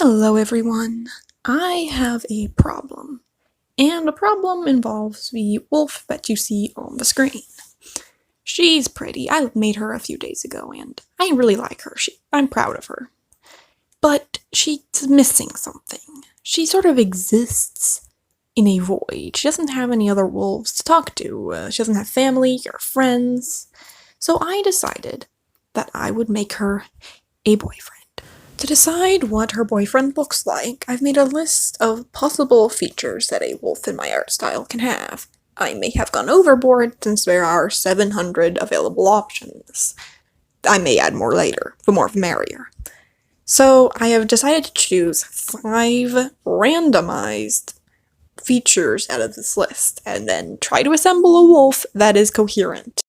Hello everyone. I have a problem, and the problem involves the wolf that you see on the screen. She's pretty. I made her a few days ago, and I really like her. I'm proud of her. But she's missing something. She sort of exists in a void. She doesn't have any other wolves to talk to. She doesn't have family or friends. So I decided that I would make her a boyfriend. To decide what her boyfriend looks like, I've made a list of possible features that a wolf in my art style can have. I may have gone overboard since there are 700 available options. I may add more later, the more the merrier. So I have decided to choose 5 randomized features out of this list, and then try to assemble a wolf that is coherent.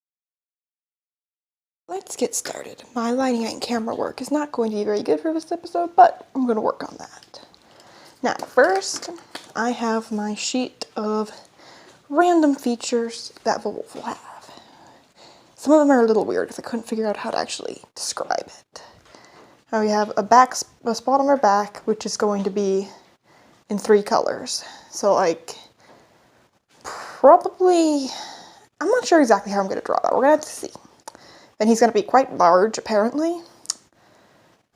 Let's get started. My lighting and camera work is not going to be very good for this episode, but I'm going to work on that. Now, first, I have my sheet of random features that the wolf will have. Some of them are a little weird because I couldn't figure out how to actually describe it. Now we have a spot on her back, which is going to be in 3 colors. So probably, I'm not sure exactly how I'm going to draw that. We're going to have to see. And he's going to be quite large, apparently.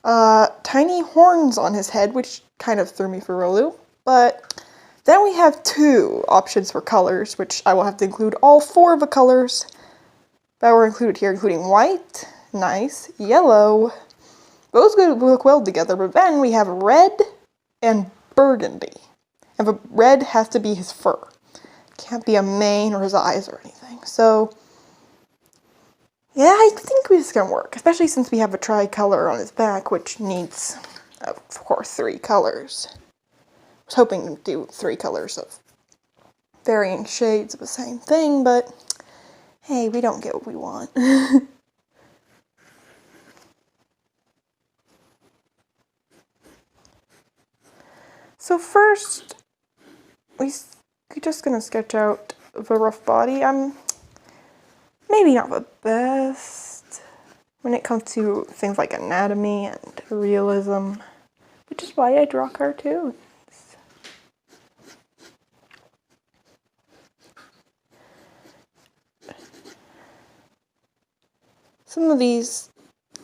Tiny horns on his head, which kind of threw me for a loop. But then we have 2 options for colors, which I will have to include all 4 of the colors that were included here, including white, nice, yellow. Those look well together, but then we have red and burgundy. And the red has to be his fur. Can't be a mane or his eyes or anything. So yeah, I think this is going to work, especially since we have a tricolor on his back, which needs, of course, 3 colors. I was hoping to do 3 colors of varying shades of the same thing, but hey, we don't get what we want. So first, we're just going to sketch out the rough body. I'm maybe not the best when it comes to things like anatomy and realism, which is why I draw cartoons. Some of these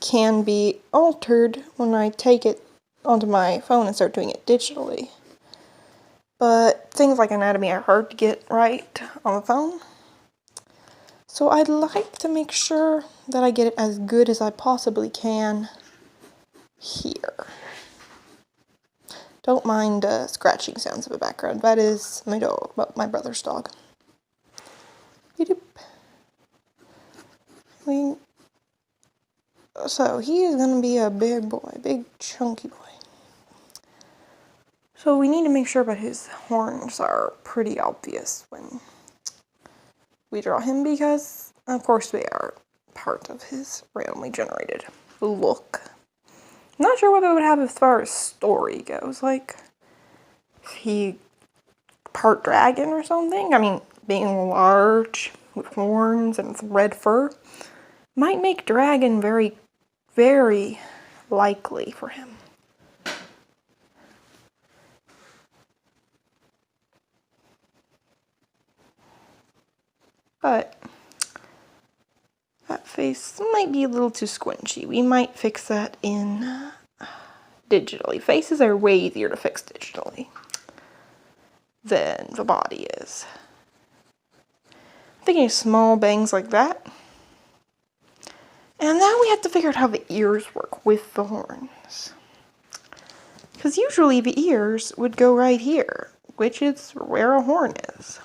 can be altered when I take it onto my phone and start doing it digitally. But things like anatomy are hard to get right on the phone. So I'd like to make sure that I get it as good as I possibly can here. Don't mind scratching sounds in the background. That is my dog, my brother's dog. So he is going to be a big boy, big chunky boy. So we need to make sure that his horns are pretty obvious when we draw him because, of course, they are part of his randomly generated look. I'm not sure what it would have as far as story goes. Like, is he part dragon or something? I mean, being large with horns and red fur might make dragon very, very likely for him. But that face might be a little too squinchy. We might fix that in digitally. Faces are way easier to fix digitally than the body is. I'm thinking of small bangs like that. And now we have to figure out how the ears work with the horns. Because usually the ears would go right here, which is where a horn is.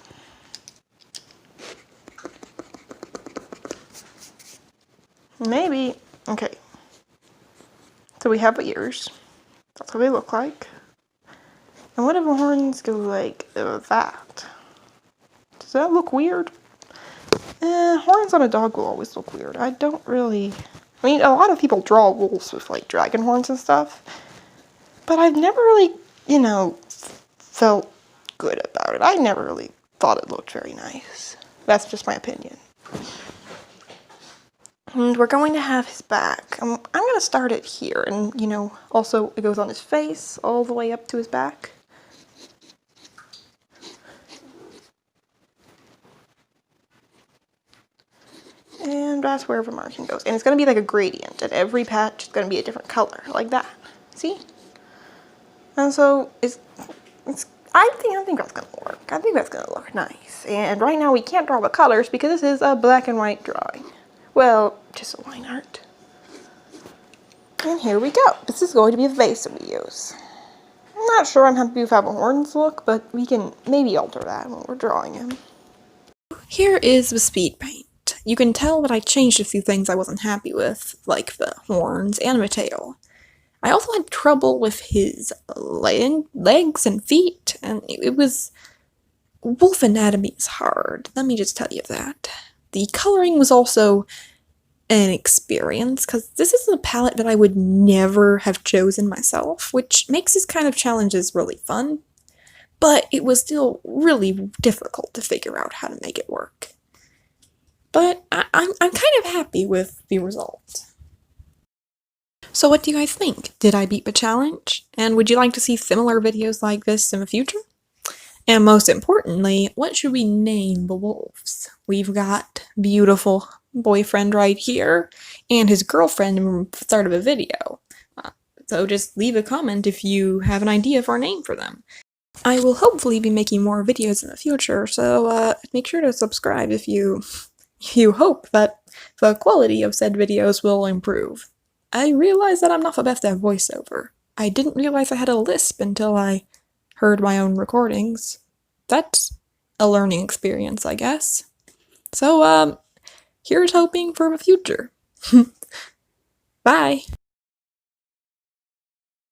Maybe, okay. So we have the ears. That's what they look like. And what if the horns go like that? Does that look weird? Horns on a dog will always look weird. I mean, a lot of people draw wolves with like dragon horns and stuff. But I've never really, felt good about it. I never really thought it looked very nice. That's just my opinion. And we're going to have his back. I'm going to start it here, and you know, also it goes on his face all the way up to his back. And that's where the marking goes. And it's going to be like a gradient, and every patch is going to be a different color, like that. See? And so I think that's going to work. I think that's going to look nice. And right now we can't draw the colors because this is a black and white drawing. Well, just a line art. And here we go. This is going to be the vase that we use. I'm not sure I'm happy with how the horns look, but we can maybe alter that when we're drawing him. Here is the Speedpaint. You can tell that I changed a few things I wasn't happy with, like the horns and the tail. I also had trouble with his legs and feet, and it was... wolf anatomy is hard, let me just tell you that. The coloring was also an experience, because this is a palette that I would never have chosen myself, which makes these kind of challenges really fun, but it was still really difficult to figure out how to make it work. But I'm kind of happy with the result. So what do you guys think? Did I beat the challenge? And would you like to see similar videos like this in the future? And most importantly, what should we name the wolves? We've got beautiful boyfriend right here, and his girlfriend in the start of a video. So just leave a comment if you have an idea for a name for them. I will hopefully be making more videos in the future, so make sure to subscribe if you hope that the quality of said videos will improve. I realize that I'm not the best at voiceover. I didn't realize I had a lisp until I heard my own recordings. That's a learning experience, I guess. So, here's hoping for the future. Bye!